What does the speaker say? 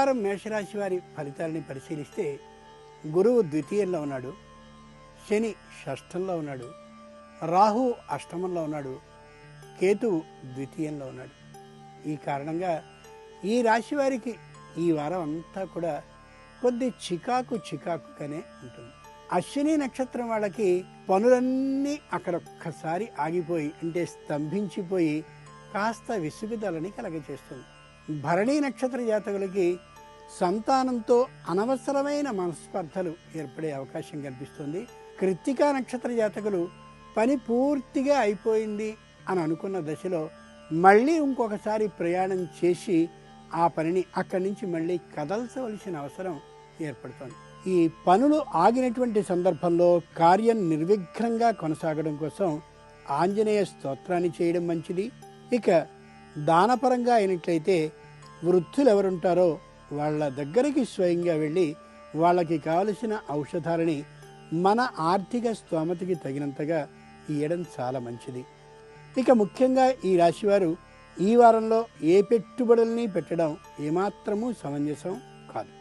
వారం మేషరాశి వారి ఫలితాలని పరిశీలిస్తే గురువు ద్వితీయంలో ఉన్నాడు, శని షష్ఠంలో ఉన్నాడు, రాహు అష్టమంలో ఉన్నాడు, కేతువు ద్వితీయంలో ఉన్నాడు. ఈ కారణంగా ఈ రాశి వారికి ఈ వారం అంతా కూడా కొద్ది చికాకుగానే ఉంటుంది. అశ్విని నక్షత్రం వాళ్ళకి పనులన్నీ అక్కడొక్కసారి ఆగిపోయి అంటే స్తంభించిపోయి కాస్త విసుగుదలని కలగచేస్తుంది. భరణీ నక్షత్ర జాతకులకి సంతానంతో అనవసరమైన మనస్పర్ధలు ఏర్పడే అవకాశం కనిపిస్తుంది. కృత్తికా నక్షత్ర జాతకులు పని పూర్తిగా అయిపోయింది అని అనుకున్న దశలో మళ్ళీ ఇంకొకసారి ప్రయాణం చేసి ఆ పనిని అక్కడి నుంచి మళ్ళీ కదల్చవలసిన అవసరం ఏర్పడుతుంది. ఈ పనులు ఆగినటువంటి సందర్భంలో కార్యం నిర్విఘ్నంగా కొనసాగడం కోసం ఆంజనేయ స్తోత్రాన్ని చేయడం మంచిది. ఇక దానపరంగా అయినట్లయితే వృద్ధులు ఎవరుంటారో వాళ్ళ దగ్గరికి స్వయంగా వెళ్ళి వాళ్ళకి కావలసిన ఔషధాలని మన ఆర్థిక స్తోమతకి తగినంతగా ఇవ్వడం చాలా మంచిది. ఇక ముఖ్యంగా ఈ రాశివారు ఈ వారంలో ఏ పెట్టుబడుల్ని పెట్టడం ఏమాత్రమూ సమంజసం కాదు.